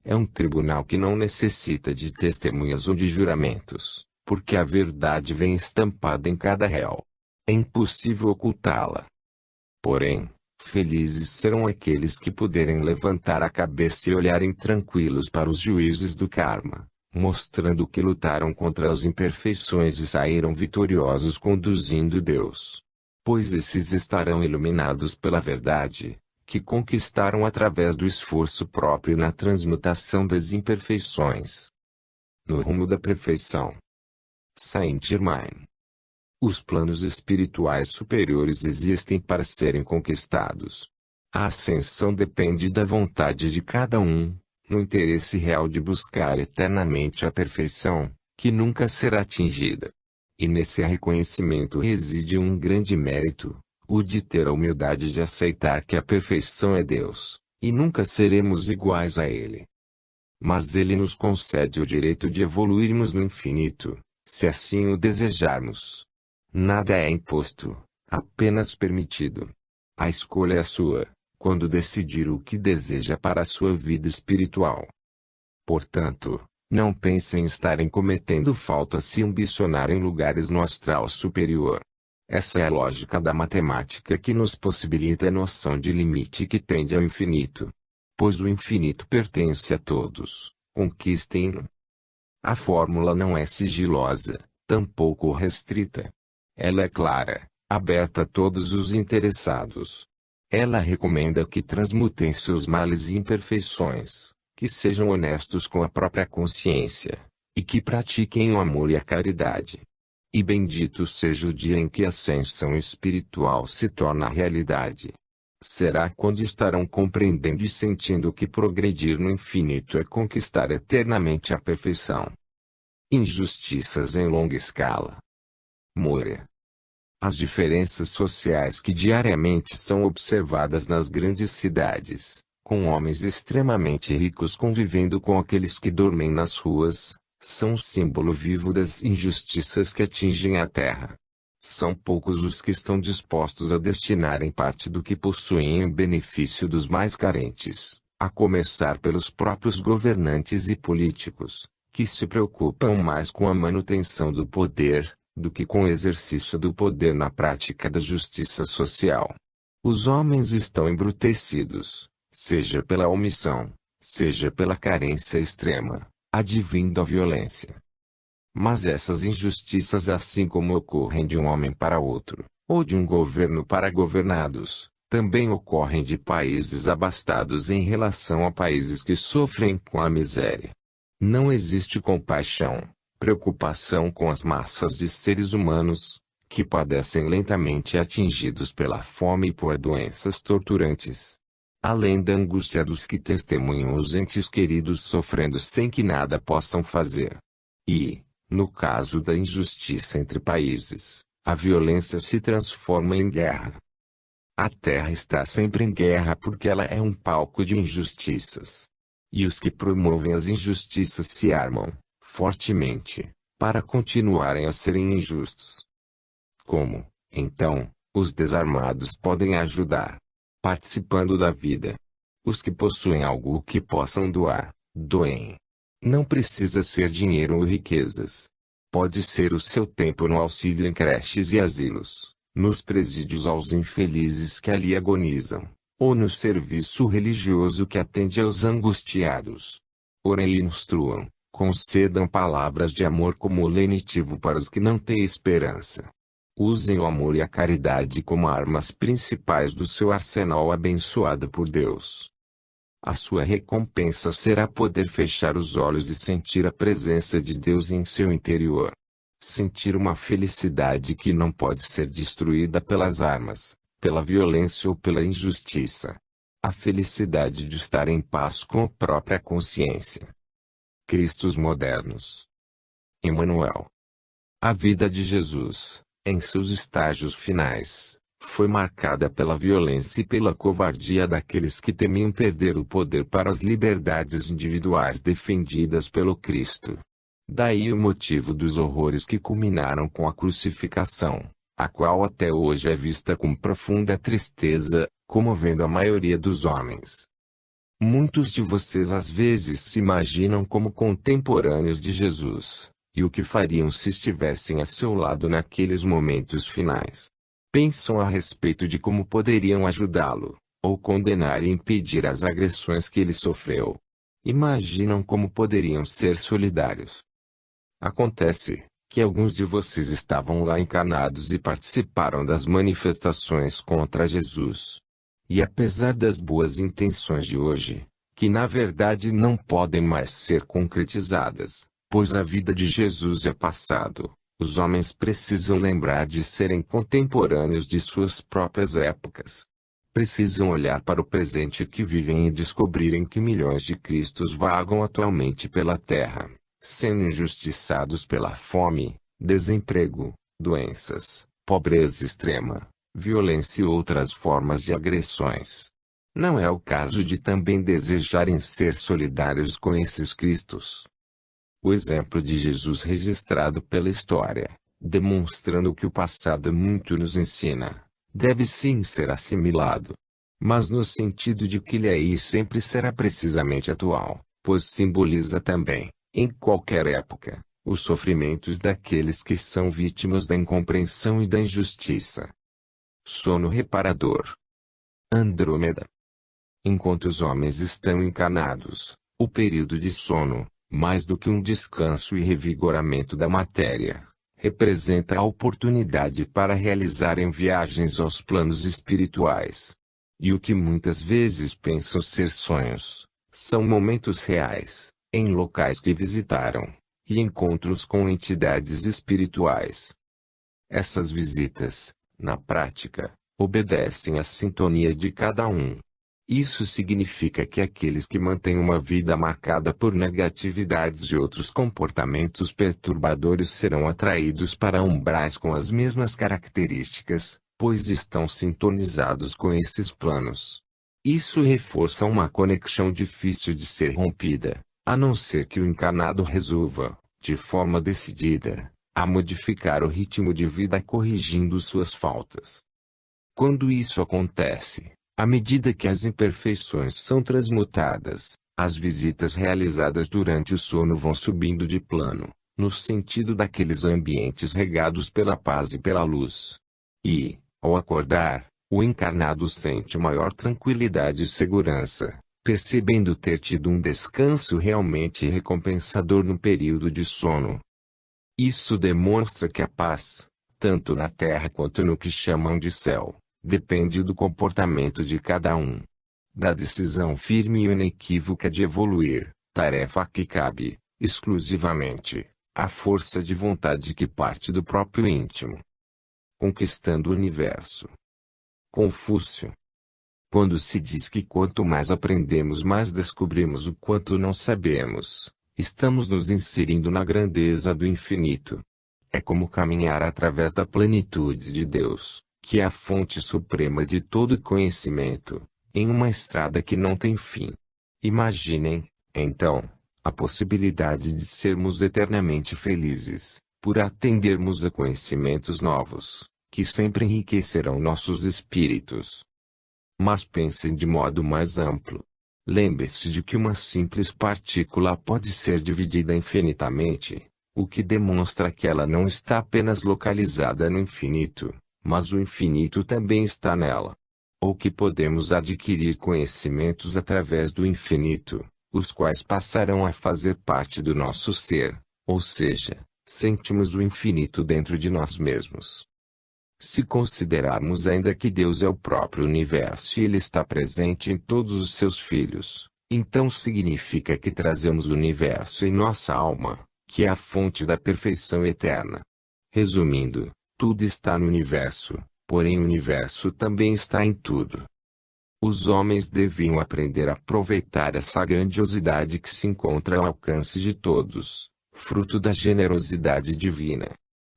É um tribunal que não necessita de testemunhas ou de juramentos, porque a verdade vem estampada em cada réu. É impossível ocultá-la. Porém, felizes serão aqueles que puderem levantar a cabeça e olharem tranquilos para os juízes do karma, mostrando que lutaram contra as imperfeições e saíram vitoriosos conduzindo Deus. Pois esses estarão iluminados pela verdade, que conquistaram através do esforço próprio na transmutação das imperfeições. No rumo da perfeição. Saint-Germain. Os planos espirituais superiores existem para serem conquistados. A ascensão depende da vontade de cada um, no interesse real de buscar eternamente a perfeição, que nunca será atingida. E nesse reconhecimento reside um grande mérito, o de ter a humildade de aceitar que a perfeição é Deus, e nunca seremos iguais a Ele. mas ele nos concede o direito de evoluirmos no infinito, se assim o desejarmos. Nada é imposto, apenas permitido. A escolha é sua, quando decidir o que deseja para a sua vida espiritual. Portanto, não pense em estarem cometendo falta se ambicionar em lugares no astral superior. Essa é a lógica da matemática que nos possibilita a noção de limite que tende ao infinito. Pois o infinito pertence a todos, conquistem-no. A fórmula não é sigilosa, tampouco restrita. Ela é clara, aberta a todos os interessados. Ela recomenda que transmutem seus males e imperfeições, que sejam honestos com a própria consciência, e que pratiquem o amor e a caridade. E bendito seja o dia em que a ascensão espiritual se torna realidade. Será quando estarão compreendendo e sentindo que progredir no infinito é conquistar eternamente a perfeição. Injustiças em longa escala. Moura. As diferenças sociais que diariamente são observadas nas grandes cidades, com homens extremamente ricos convivendo com aqueles que dormem nas ruas, são símbolo vivo das injustiças que atingem a terra. São poucos os que estão dispostos a destinarem parte do que possuem em benefício dos mais carentes, a começar pelos próprios governantes e políticos, que se preocupam mais com a manutenção do poder, do que com o exercício do poder na prática da justiça social. Os homens estão embrutecidos, seja pela omissão, seja pela carência extrema, advindo a violência. Mas essas injustiças, assim como ocorrem de um homem para outro, ou de um governo para governados, também ocorrem de países abastados em relação a países que sofrem com a miséria. Não existe compaixão, preocupação com as massas de seres humanos, que padecem lentamente atingidos pela fome e por doenças torturantes. Além da angústia dos que testemunham os entes queridos sofrendo sem que nada possam fazer. E, no caso da injustiça entre países, a violência se transforma em guerra. A Terra está sempre em guerra porque ela é um palco de injustiças. E os que promovem as injustiças se armam, fortemente, para continuarem a serem injustos. Como, então, os desarmados podem ajudar? Participando da vida. Os que possuem algo que possam doar, doem. Não precisa ser dinheiro ou riquezas. Pode ser o seu tempo no auxílio em creches e asilos, nos presídios aos infelizes que ali agonizam, ou no serviço religioso que atende aos angustiados. Orem e instruam, concedam palavras de amor como lenitivo para os que não têm esperança. Usem o amor e a caridade como armas principais do seu arsenal abençoado por Deus. A sua recompensa será poder fechar os olhos e sentir a presença de Deus em seu interior. Sentir uma felicidade que não pode ser destruída pelas armas, pela violência ou pela injustiça. A felicidade de estar em paz com a própria consciência. Cristos modernos. Emmanuel. A vida de Jesus, em seus estágios finais, foi marcada pela violência e pela covardia daqueles que temiam perder o poder para as liberdades individuais defendidas pelo Cristo. Daí o motivo dos horrores que culminaram com a crucificação, a qual até hoje é vista com profunda tristeza, comovendo a maioria dos homens. Muitos de vocês às vezes se imaginam como contemporâneos de Jesus, e o que fariam se estivessem a seu lado naqueles momentos finais. Pensam a respeito de como poderiam ajudá-lo, ou condenar e impedir as agressões que ele sofreu. Imaginam como poderiam ser solidários. Acontece que alguns de vocês estavam lá encarnados e participaram das manifestações contra Jesus. E apesar das boas intenções de hoje, que na verdade não podem mais ser concretizadas, pois a vida de Jesus é passado, os homens precisam lembrar de serem contemporâneos de suas próprias épocas. Precisam olhar para o presente que vivem e descobrirem que milhões de Cristos vagam atualmente pela terra, sendo injustiçados pela fome, desemprego, doenças, pobreza extrema, violência e outras formas de agressões. não é o caso de também desejarem ser solidários com esses Cristos. O exemplo de Jesus registrado pela história, demonstrando que o passado muito nos ensina, deve sim ser assimilado. Mas no sentido de que ele é e sempre será precisamente atual, pois simboliza também, em qualquer época, os sofrimentos daqueles que são vítimas da incompreensão e da injustiça. Sono reparador. Andrômeda. Enquanto os homens estão encarnados, o período de sono, mais do que um descanso e revigoramento da matéria, representa a oportunidade para realizarem viagens aos planos espirituais. E o que muitas vezes pensam ser sonhos, são momentos reais, em locais que visitaram, e encontros com entidades espirituais. Essas visitas, na prática, obedecem à sintonia de cada um. Isso significa que aqueles que mantêm uma vida marcada por negatividades e outros comportamentos perturbadores serão atraídos para umbrais com as mesmas características, pois estão sintonizados com esses planos. Isso reforça uma conexão difícil de ser rompida, a não ser que o encarnado resolva, de forma decidida, a modificar o ritmo de vida corrigindo suas faltas. Quando isso acontece, à medida que as imperfeições são transmutadas, as visitas realizadas durante o sono vão subindo de plano, no sentido daqueles ambientes regados pela paz e pela luz. E, ao acordar, o encarnado sente maior tranquilidade e segurança, percebendo ter tido um descanso realmente recompensador no período de sono. Isso demonstra que a paz, tanto na terra quanto no que chamam de céu, depende do comportamento de cada um. Da decisão firme e inequívoca de evoluir, tarefa que cabe, exclusivamente, à força de vontade que parte do próprio íntimo. Conquistando o universo. Confúcio. Quando se diz que quanto mais aprendemos mais descobrimos o quanto não sabemos, estamos nos inserindo na grandeza do infinito. É como caminhar através da plenitude de Deus, que é a fonte suprema de todo conhecimento, em uma estrada que não tem fim. Imaginem, então, a possibilidade de sermos eternamente felizes, por atendermos a conhecimentos novos, que sempre enriquecerão nossos espíritos. Mas pensem de modo mais amplo. Lembre-se de que uma simples partícula pode ser dividida infinitamente, o que demonstra que ela não está apenas localizada no infinito, mas o infinito também está nela. Ou que podemos adquirir conhecimentos através do infinito, os quais passarão a fazer parte do nosso ser, ou seja, sentimos o infinito dentro de nós mesmos. Se considerarmos ainda que Deus é o próprio universo e Ele está presente em todos os seus filhos, então significa que trazemos o universo em nossa alma, que é a fonte da perfeição eterna. Resumindo, tudo está no universo, porém o universo também está em tudo. Os homens deviam aprender a aproveitar essa grandiosidade que se encontra ao alcance de todos, fruto da generosidade divina.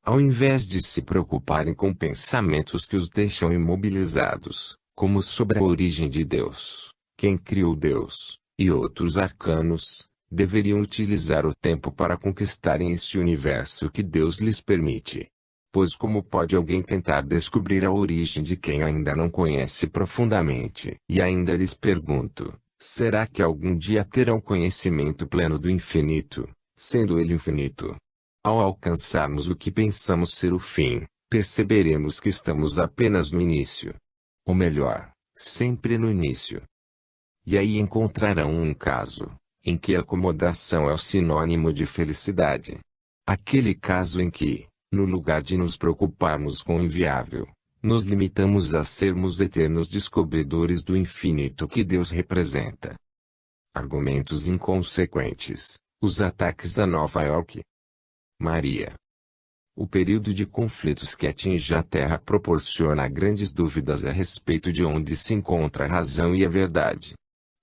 Ao invés de se preocuparem com pensamentos que os deixam imobilizados, como sobre a origem de Deus, quem criou Deus, e outros arcanos, deveriam utilizar o tempo para conquistarem esse universo que Deus lhes permite. Pois como pode alguém tentar descobrir a origem de quem ainda não conhece profundamente? E ainda lhes pergunto, será que algum dia terão conhecimento pleno do infinito, sendo ele infinito? Ao alcançarmos o que pensamos ser o fim, perceberemos que estamos apenas no início. Ou melhor, sempre no início. E aí encontrarão um caso, em que a acomodação é o sinônimo de felicidade. Aquele caso em que, no lugar de nos preocuparmos com o inviável, nos limitamos a sermos eternos descobridores do infinito que Deus representa. Argumentos inconsequentes. Os ataques a Nova York. Maria. O período de conflitos que atinge a Terra proporciona grandes dúvidas a respeito de onde se encontra a razão e a verdade.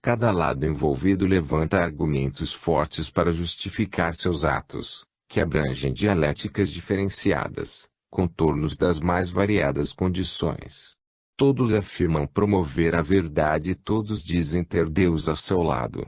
Cada lado envolvido levanta argumentos fortes para justificar seus atos, que abrangem dialéticas diferenciadas, contornos das mais variadas condições. Todos afirmam promover a verdade e todos dizem ter Deus a seu lado.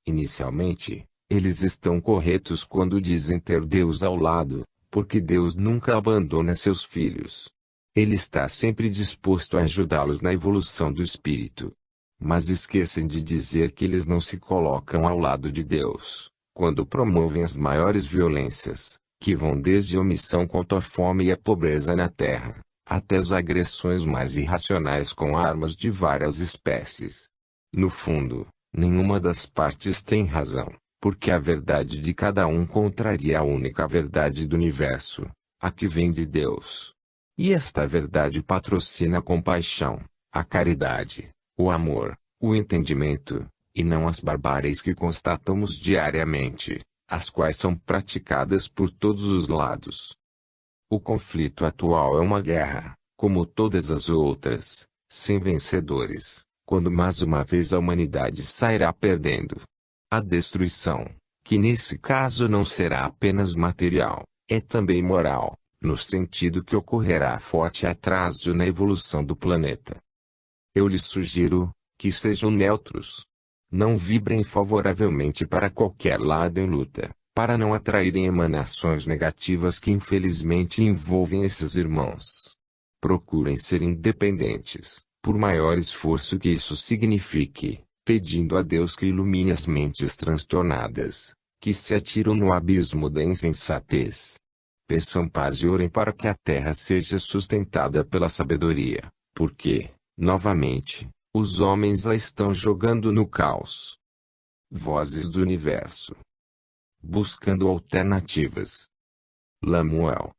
Inicialmente, eles estão corretos quando dizem ter Deus ao lado, porque Deus nunca abandona seus filhos. Ele está sempre disposto a ajudá-los na evolução do espírito. Mas esquecem de dizer que eles não se colocam ao lado de Deus, quando promovem as maiores violências, que vão desde a omissão contra a fome e a pobreza na terra, até as agressões mais irracionais com armas de várias espécies. No fundo, nenhuma das partes tem razão, porque a verdade de cada um contraria a única verdade do universo, a que vem de Deus. E esta verdade patrocina a compaixão, a caridade, o amor, o entendimento, e não as barbáries que constatamos diariamente, as quais são praticadas por todos os lados. O conflito atual é uma guerra, como todas as outras, sem vencedores, quando mais uma vez a humanidade sairá perdendo. A destruição, que nesse caso não será apenas material, é também moral, no sentido que ocorrerá forte atraso na evolução do planeta. Eu lhes sugiro que sejam neutros. Não vibrem favoravelmente para qualquer lado em luta, para não atraírem emanações negativas que infelizmente envolvem esses irmãos. Procurem ser independentes, por maior esforço que isso signifique, pedindo a Deus que ilumine as mentes transtornadas, que se atiram no abismo da insensatez. Peçam paz e orem para que a terra seja sustentada pela sabedoria, porque, novamente, os homens a estão jogando no caos. Vozes do Universo. Buscando alternativas. Lamuel.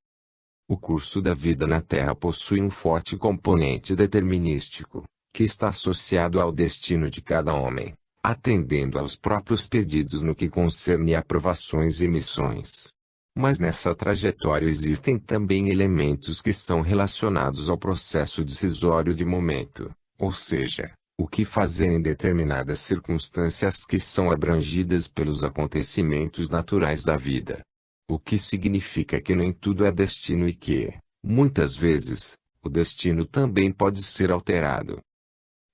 O curso da vida na Terra possui um forte componente determinístico, que está associado ao destino de cada homem, atendendo aos próprios pedidos no que concerne aprovações e missões. Mas nessa trajetória existem também elementos que são relacionados ao processo decisório de momento, ou seja, o que fazer em determinadas circunstâncias que são abrangidas pelos acontecimentos naturais da vida. O que significa que nem tudo é destino e que, muitas vezes, o destino também pode ser alterado.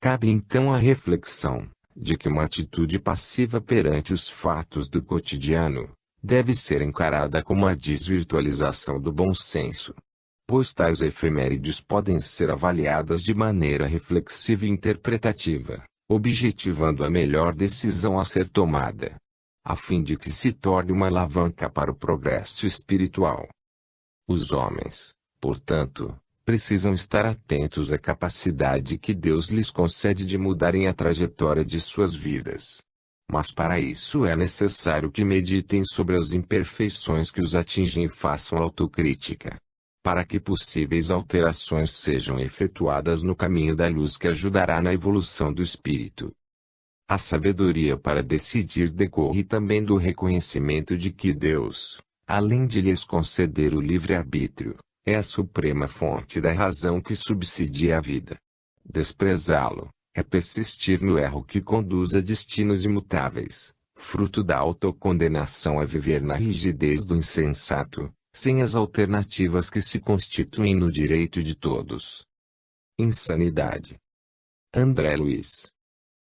Cabe então a reflexão, de que uma atitude passiva perante os fatos do cotidiano, deve ser encarada como a desvirtualização do bom senso. Pois tais efemérides podem ser avaliadas de maneira reflexiva e interpretativa, objetivando a melhor decisão a ser tomada, a fim de que se torne uma alavanca para o progresso espiritual. Os homens, portanto, precisam estar atentos à capacidade que Deus lhes concede de mudarem a trajetória de suas vidas. Mas para isso é necessário que meditem sobre as imperfeições que os atingem e façam autocrítica, para que possíveis alterações sejam efetuadas no caminho da luz que ajudará na evolução do espírito. A sabedoria para decidir decorre também do reconhecimento de que Deus, além de lhes conceder o livre-arbítrio, é a suprema fonte da razão que subsidia a vida. Desprezá-lo é persistir no erro que conduz a destinos imutáveis, fruto da autocondenação a viver na rigidez do insensato, sem as alternativas que se constituem no direito de todos. Insanidade. André Luiz.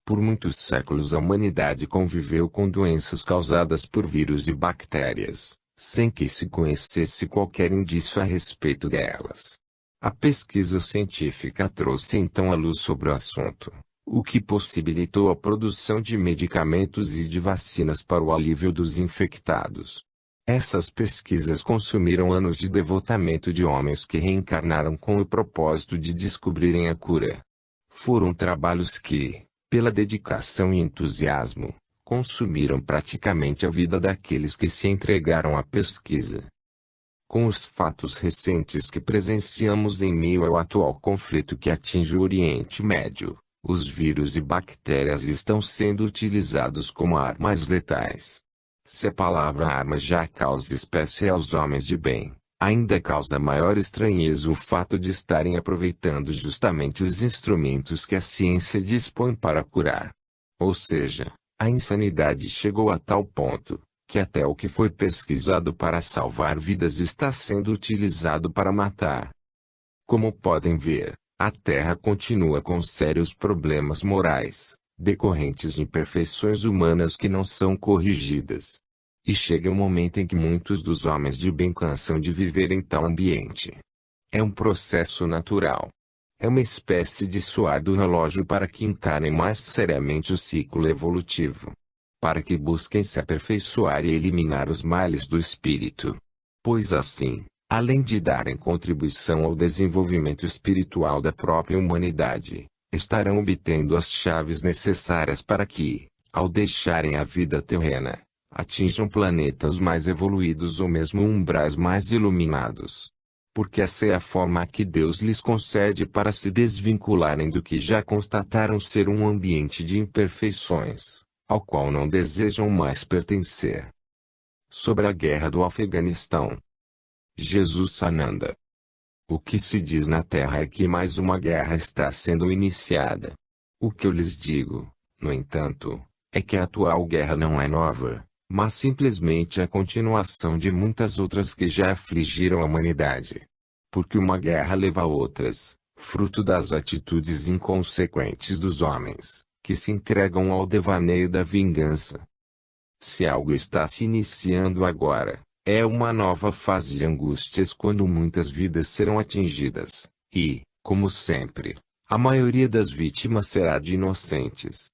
Por muitos séculos a humanidade conviveu com doenças causadas por vírus e bactérias, sem que se conhecesse qualquer indício a respeito delas. A pesquisa científica trouxe então a luz sobre o assunto, o que possibilitou a produção de medicamentos e de vacinas para o alívio dos infectados. Essas pesquisas consumiram anos de devotamento de homens que reencarnaram com o propósito de descobrirem a cura. Foram trabalhos que, pela dedicação e entusiasmo, consumiram praticamente a vida daqueles que se entregaram à pesquisa. Com os fatos recentes que presenciamos em meio ao atual conflito que atinge o Oriente Médio, os vírus e bactérias estão sendo utilizados como armas letais. Se a palavra arma já causa espécie aos homens de bem, ainda causa maior estranheza o fato de estarem aproveitando justamente os instrumentos que a ciência dispõe para curar. Ou seja, a insanidade chegou a tal ponto, que até o que foi pesquisado para salvar vidas está sendo utilizado para matar. Como podem ver, A Terra continua com sérios problemas morais, decorrentes de imperfeições humanas que não são corrigidas. E chega um momento em que muitos dos homens de bem cansam de viver em tal ambiente. É um processo natural. É uma espécie de soar do relógio para que encarem mais seriamente o ciclo evolutivo. Para que busquem se aperfeiçoar e eliminar os males do espírito. Pois assim, além de darem contribuição ao desenvolvimento espiritual da própria humanidade, estarão obtendo as chaves necessárias para que, ao deixarem a vida terrena, atinjam planetas mais evoluídos ou mesmo umbrais mais iluminados. Porque essa é a forma que Deus lhes concede para se desvincularem do que já constataram ser um ambiente de imperfeições, ao qual não desejam mais pertencer. Sobre a guerra do Afeganistão. Jesus Sananda. O que se diz na Terra é que mais uma guerra está sendo iniciada. O que eu lhes digo, no entanto, é que a atual guerra não é nova, mas simplesmente a continuação de muitas outras que já afligiram a humanidade. Porque uma guerra leva a outras, fruto das atitudes inconsequentes dos homens, que se entregam ao devaneio da vingança. Se algo está se iniciando agora, é uma nova fase de angústias quando muitas vidas serão atingidas, e, como sempre, a maioria das vítimas será de inocentes.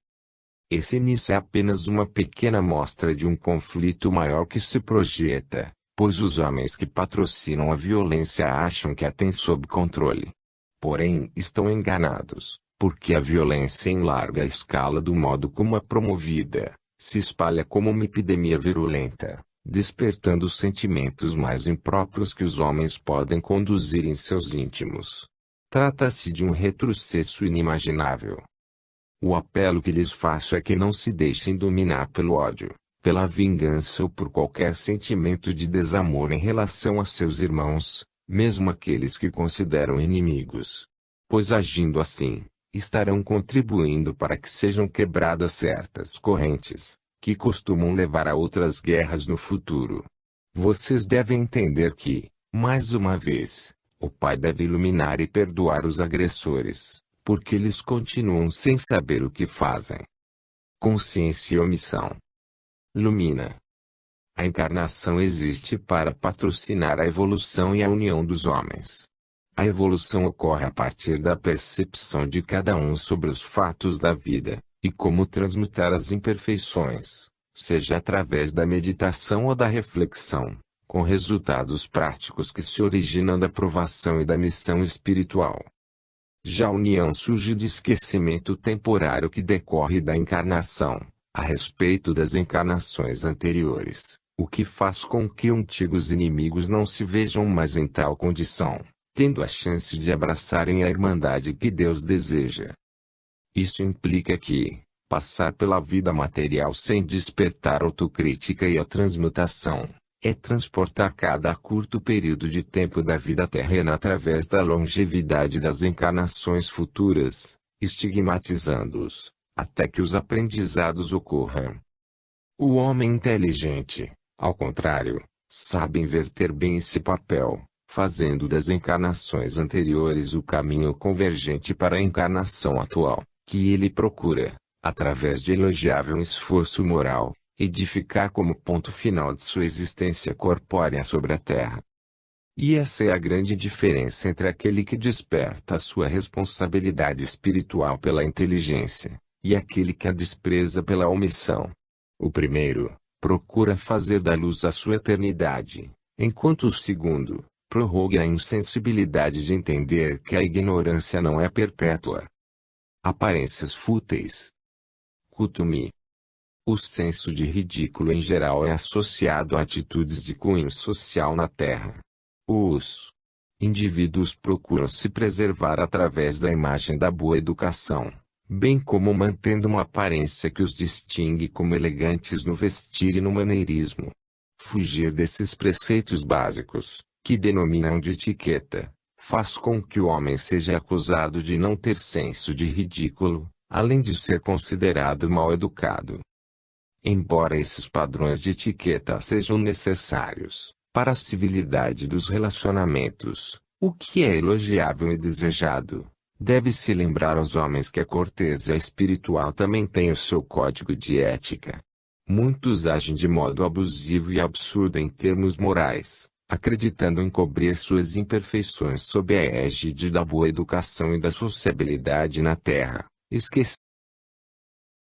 Esse início é apenas uma pequena amostra de um conflito maior que se projeta, pois os homens que patrocinam a violência acham que a têm sob controle. Porém, estão enganados, porque a violência em larga escala do modo como é promovida, se espalha como uma epidemia virulenta, despertando sentimentos mais impróprios que os homens podem conduzir em seus íntimos. Trata-se de um retrocesso inimaginável. O apelo que lhes faço é que não se deixem dominar pelo ódio, pela vingança ou por qualquer sentimento de desamor em relação a seus irmãos, mesmo aqueles que consideram inimigos. Pois agindo assim, estarão contribuindo para que sejam quebradas certas correntes, que costumam levar a outras guerras no futuro. Vocês devem entender que, mais uma vez, o Pai deve iluminar e perdoar os agressores, porque eles continuam sem saber o que fazem. Consciência e omissão. Lumina. A encarnação existe para patrocinar a evolução e a união dos homens. A evolução ocorre a partir da percepção de cada um sobre os fatos da vida, e como transmutar as imperfeições, seja através da meditação ou da reflexão, com resultados práticos que se originam da provação e da missão espiritual. Já a união surge de esquecimento temporário que decorre da encarnação, a respeito das encarnações anteriores, o que faz com que antigos inimigos não se vejam mais em tal condição, tendo a chance de abraçarem a irmandade que Deus deseja. Isso implica que, passar pela vida material sem despertar autocrítica e a transmutação, é transportar cada curto período de tempo da vida terrena através da longevidade das encarnações futuras, estigmatizando-os, até que os aprendizados ocorram. O homem inteligente, ao contrário, sabe inverter bem esse papel, fazendo das encarnações anteriores o caminho convergente para a encarnação atual, que ele procura, através de elogiável esforço moral, edificar como ponto final de sua existência corpórea sobre a Terra. E essa é a grande diferença entre aquele que desperta a sua responsabilidade espiritual pela inteligência, e aquele que a despreza pela omissão. O primeiro, procura fazer da luz a sua eternidade, enquanto o segundo, prorroga a insensibilidade de entender que a ignorância não é perpétua. Aparências fúteis. Kutumi. O senso de ridículo em geral é associado a atitudes de cunho social na Terra. Os indivíduos procuram se preservar através da imagem da boa educação, bem como mantendo uma aparência que os distingue como elegantes no vestir e no maneirismo. Fugir desses preceitos básicos, que denominam de etiqueta, faz com que o homem seja acusado de não ter senso de ridículo, além de ser considerado mal educado. Embora esses padrões de etiqueta sejam necessários para a civilidade dos relacionamentos, o que é elogiável e desejado, Deve-se lembrar aos homens que a cortesia espiritual também tem o seu código de ética. Muitos agem de modo abusivo e absurdo em termos morais, acreditando encobrir suas imperfeições sob a égide da boa educação e da sociabilidade na terra, esquecendo